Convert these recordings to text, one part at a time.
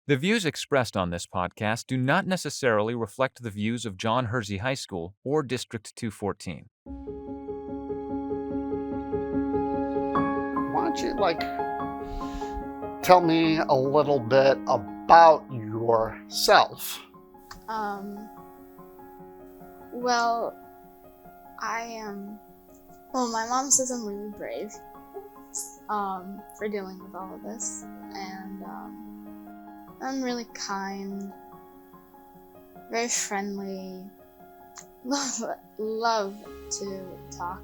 The views expressed on this podcast do not necessarily reflect the views of John Hersey High School or District 214. Why don't you, tell me a little bit about yourself? Well, my mom says I'm really brave, for dealing with all of this, and, I'm really kind, very friendly, love to talk,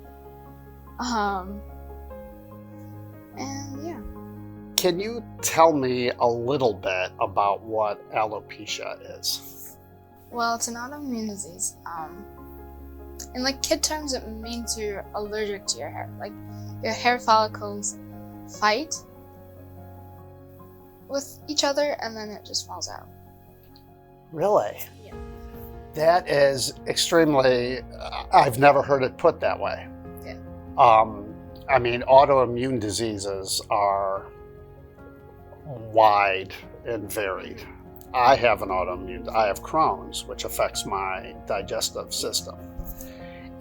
and yeah. Can you tell me a little bit about what alopecia is? Well, it's an autoimmune disease. In kid terms, it means you're allergic to your hair. Like your hair follicles fight with each other, and then it just falls out. Really? Yeah. That is extremely, I've never heard it put that way. Yeah. Autoimmune diseases are wide and varied. I have Crohn's, which affects my digestive system.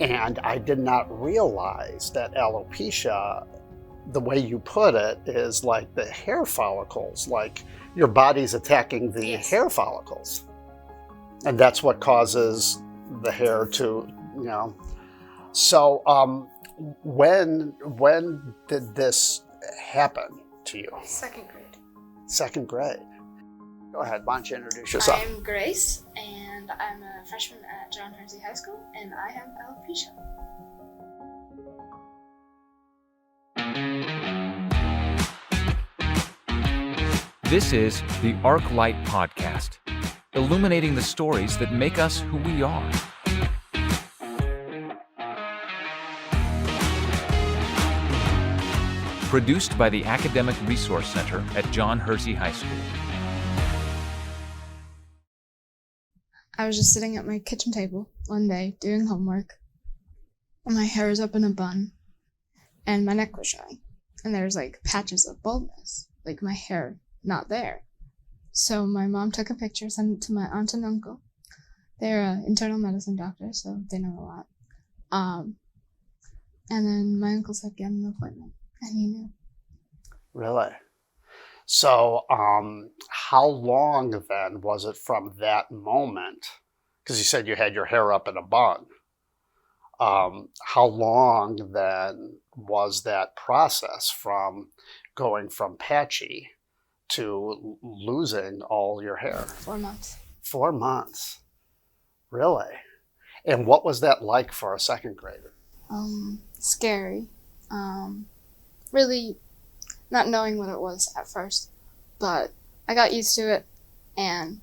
And I did not realize that alopecia, the way you put it, is like the hair follicles, like your body's attacking the Yes. hair follicles. And that's what causes the hair to, So when did this happen to you? Second grade. Second grade. Go ahead, why don't you introduce yourself? I'm Grace, and I'm a freshman at John Hersey High School, and I have alopecia. This is the ARCLight podcast, illuminating the stories that make us who we are. Produced by the Academic Resource Center at John Hersey High School. I was just sitting at my kitchen table one day doing homework, and my hair was up in a bun, and my neck was showing, and there was patches of baldness, like my hair not there. So my mom took a picture, sent it to my aunt and uncle. They're an internal medicine doctor, so they know a lot. And then my uncle said get an appointment, and he knew. Really? So how long then was it from that moment? Because you said you had your hair up in a bun. How long then was that process from going from patchy to losing all your hair? 4 months. 4 months. Really? And what was that like for a second grader? Scary. Really not knowing what it was at first, but I got used to it, and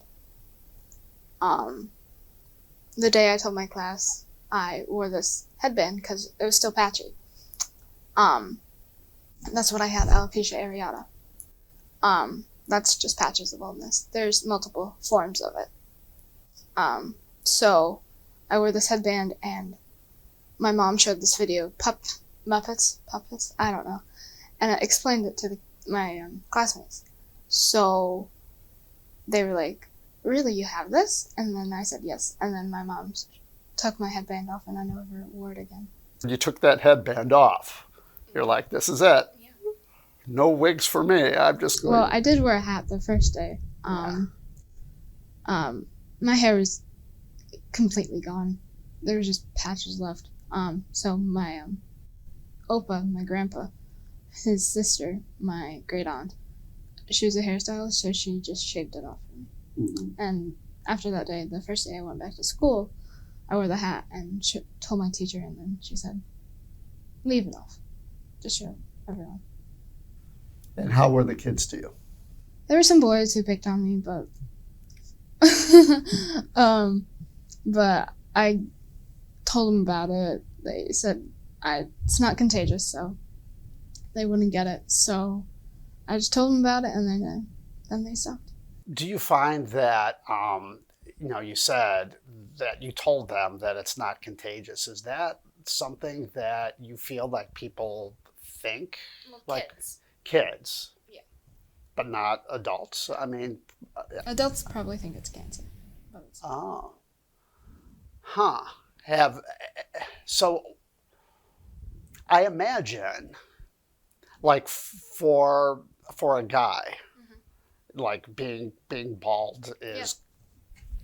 the day I told my class, I wore this headband because it was still patchy. That's what I had, alopecia areata. That's just patches of baldness. There's multiple forms of it. So I wore this headband, and my mom showed this video, puppets, I don't know, and I explained it to my classmates. So they were like, really, you have this? And then I said yes, and then my mom took my headband off, and I never wore it again. You took that headband off. You're like, this is it. Yeah. No wigs for me. I'm just going. Well, I did wear a hat the first day. My hair was completely gone. There was just patches left. So my Opa, my grandpa, his sister, my great aunt, she was a hairstylist, so she just shaved it off for me. Mm-hmm. And after that day, the first day I went back to school, I wore the hat and told my teacher, and then she said, leave it off. Just show everyone. And how were the kids to you? There were some boys who picked on me, but but I told them about it. They said it's not contagious, so they wouldn't get it. So I just told them about it, and then they stopped. Do you find that, you said that you told them that it's not contagious. Is that something that you feel like people think? Well, like kids. Kids? Yeah. but not adults. I mean, Adults probably think it's cancer. But it's oh, huh. So I imagine, like for a guy, like being bald is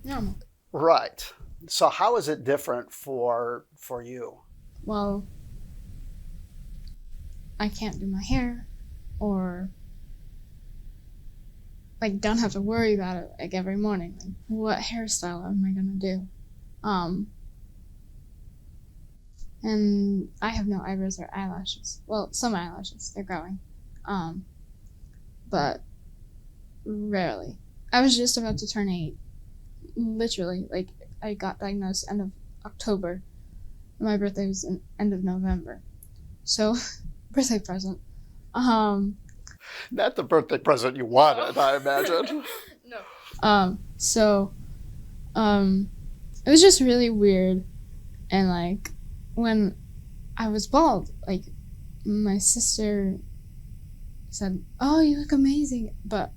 normal. right. So how is it different for you? Well, I can't do my hair, or like don't have to worry about it like every morning. Like, what hairstyle am I gonna do? And I have no eyebrows or eyelashes. Well, some eyelashes, they're growing. But rarely. I was just about to turn 8. Literally, like, I got diagnosed end of October. My birthday was in end of November. So, birthday present. Not the birthday present you wanted, I imagine. No. It was just really weird. And, like, when I was bald, like, my sister said, "Oh, you look amazing." But,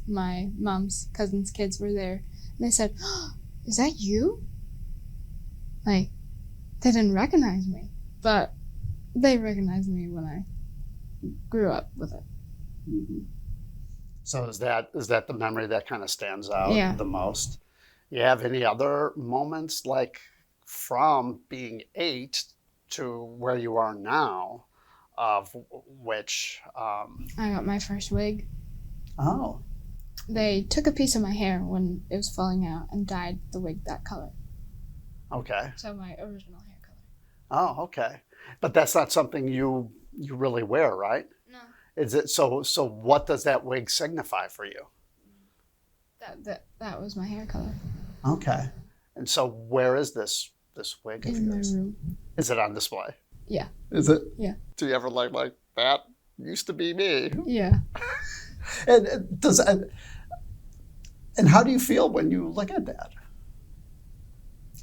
my mom's cousin's kids were there. And they said, "Oh, is that you?" Like, they didn't recognize me. But they recognized me when I grew up with it. Mm-hmm. So is that the memory that kind of stands out the most? You have any other moments, like from being 8 to where you are now, of which I got my first wig. Oh. They took a piece of my hair when it was falling out and dyed the wig that color. Okay. So my original hair color. Oh, okay. But that's not something you really wear, right? No. Is it so what does that wig signify for you? That was my hair color. Okay. And so where is this wig of In my yours? room. Is it on display? Yeah. Is it? Yeah. Do you ever like that used to be me? Yeah. And how do you feel when you look at that?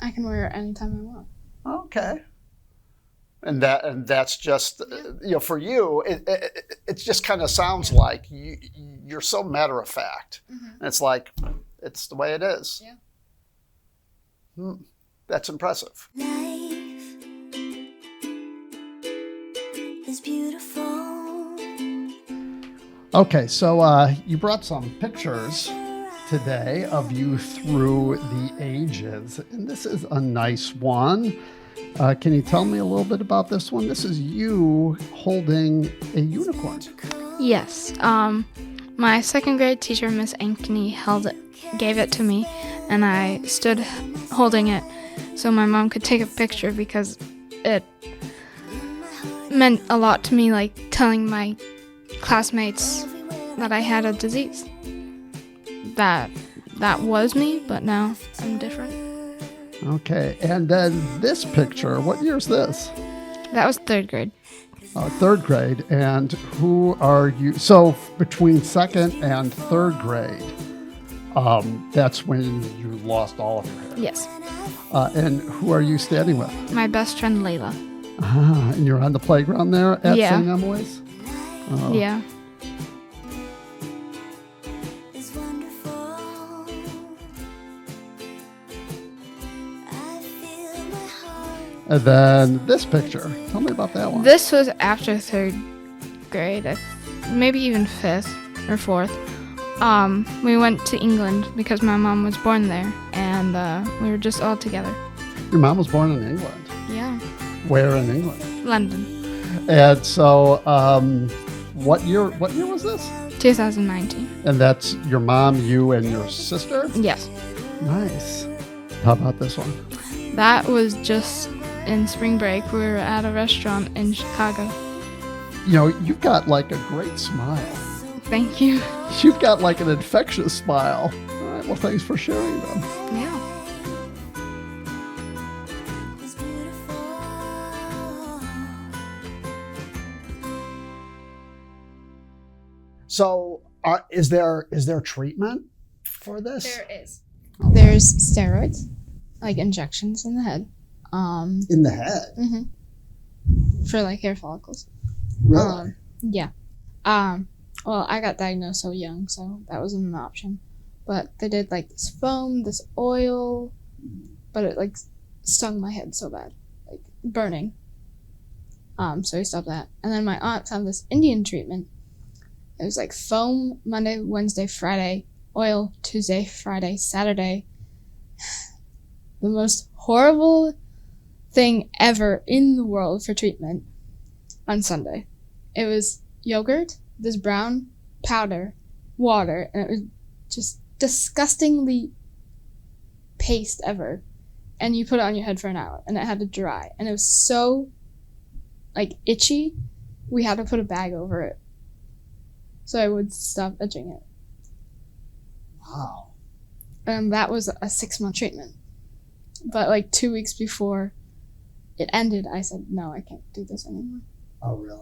I can wear it anytime I want. Okay. And that's just for you. It just kind of sounds like you're so matter of fact. Mm-hmm. And it's like it's the way it is. Yeah. That's impressive. Life is beautiful. Okay, so you brought some pictures today of you through the ages, and this is a nice one. Can you tell me a little bit about this one? This is you holding a unicorn. Yes. My second grade teacher, Miss Ankeny, gave it to me, and I stood holding it so my mom could take a picture because it meant a lot to me, like telling my classmates that I had a disease. That was me, but now I'm different. Okay, and then this picture, what year is this? That was third grade. Third grade, and who are you? So between second and third grade, that's when you lost all of your hair. Yes. And who are you standing with? My best friend, Layla. And you're on the playground there at Yeah. St. Emily's? Yeah. And then this picture. Tell me about that one. This was after third grade, maybe even fifth or fourth. We went to England because my mom was born there, and we were just all together. Your mom was born in England? Yeah. Where in England? London. And so, what year was this? 2019. And that's your mom, you, and your sister? Yes. Nice. How about this one? That was just in spring break. We were at a restaurant in Chicago. You know, you've got like a great smile. Thank you. You've got like an infectious smile. All right, well, thanks for sharing them. Yeah. So, is there treatment for this? There is. There's steroids, like injections in the head. In the head? Mm-hmm. For like hair follicles. Really? Yeah. Well, I got diagnosed so young, so that wasn't an option. But they did like this foam, this oil, but it like stung my head so bad, like burning. So he stopped that. And then my aunt found this Indian treatment. It was like foam Monday, Wednesday, Friday, oil Tuesday, Friday, Saturday. The most horrible thing ever in the world for treatment on Sunday. It was yogurt, this brown powder, water, and it was just disgustingly paste ever. And you put it on your head for an hour, and it had to dry. And it was so, like, itchy, we had to put a bag over it so I would stop itching it. Wow. And that was a 6-month treatment. But, like, 2 weeks before it ended, I said, no, I can't do this anymore. Oh, really?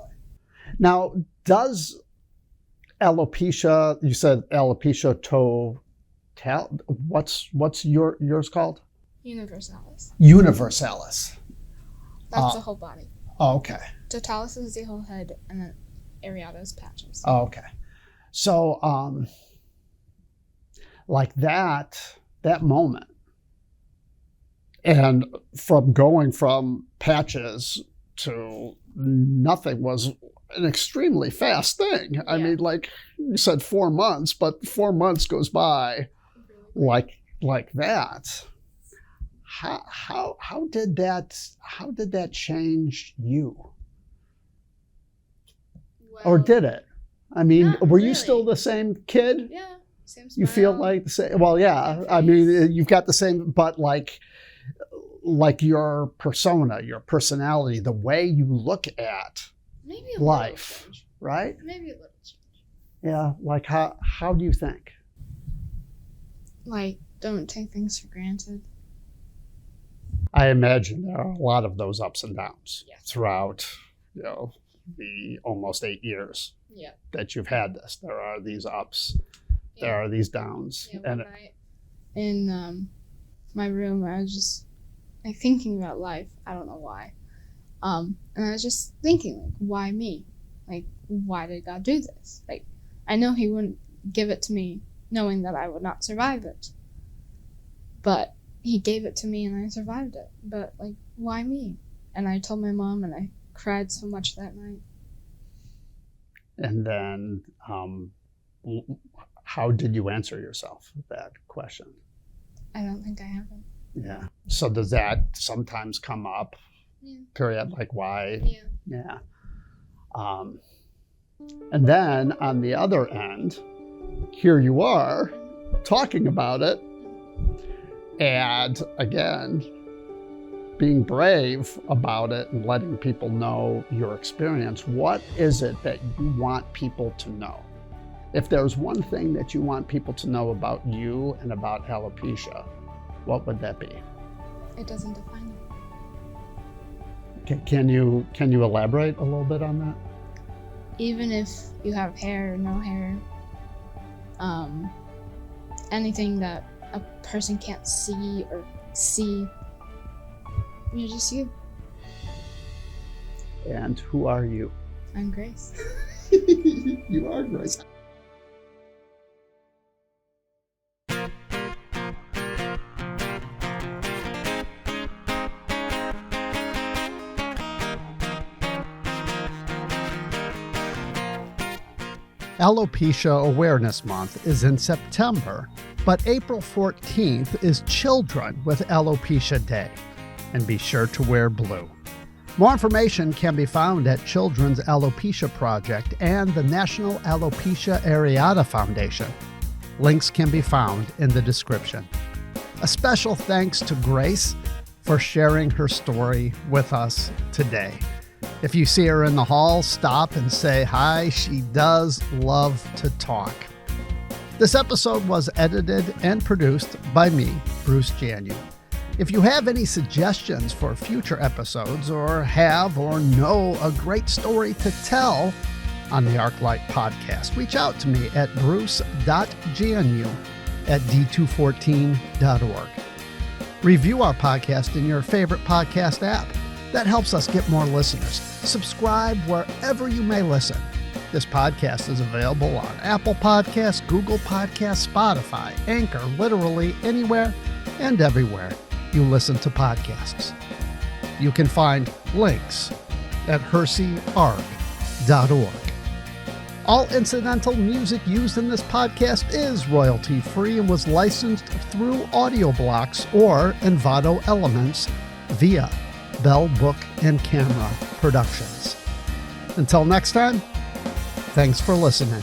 Now, does alopecia, you said alopecia total, what's yours called? Universalis. Universalis. That's the whole body. Oh, okay. Totalis is the whole head, and then areata is patches. Oh, okay. So, like that moment, and from going from patches to nothing was an extremely fast thing. Yeah. I mean, like you said, 4 months, but 4 months goes by like that. How did that change you? Well, or did it? I mean, not were you really. still the same kid? Yeah, same smile. You feel like the same? Well, yeah. Same I mean, face. you've got the same, but like your persona, your personality, the way you look at Maybe a life, little change. right? Maybe a little change. Yeah. Like how do you think? Like, don't take things for granted. I imagine there are a lot of those ups and downs Yeah. throughout, the almost 8 years Yeah. that you've had this. There are these ups, there are these downs, Yeah, and one night in my room, I was just like thinking about life. I don't know why. And I was just thinking, like, why me? Like, why did God do this? Like, I know He wouldn't give it to me knowing that I would not survive it. But He gave it to me and I survived it. But, like, why me? And I told my mom, and I cried so much that night. And then, how did you answer yourself that question? I don't think I haven't. Yeah. So does that sometimes come up? Yeah. Period. Like why? Yeah. Yeah. And then on the other end, here you are talking about it, and again, being brave about it and letting people know your experience. What is it that you want people to know? If there's one thing that you want people to know about you and about alopecia, what would that be? It doesn't define you. Can you elaborate a little bit on that? Even if you have hair or no hair, anything that a person can't see, you're just you. And who are you? I'm Grace. You are Grace. Alopecia Awareness Month is in September, but April 14th is Children with Alopecia Day. And be sure to wear blue. More information can be found at Children's Alopecia Project and the National Alopecia Areata Foundation. Links can be found in the description. A special thanks to Grace for sharing her story with us today. If you see her in the hall, stop and say hi. She does love to talk. This episode was edited and produced by me, Bruce Janu. If you have any suggestions for future episodes or have or know a great story to tell on the ARCLight podcast, reach out to me at bruce.janu@d214.org. Review our podcast in your favorite podcast app. That helps us get more listeners. Subscribe wherever you may listen. This podcast is available on Apple Podcasts, Google Podcasts, Spotify, Anchor, literally anywhere and everywhere you listen to podcasts. You can find links at herseyarc.org. All incidental music used in this podcast is royalty-free and was licensed through Audio Blocks or Envato Elements via Bell Book and Camera Productions. Until next time, thanks for listening.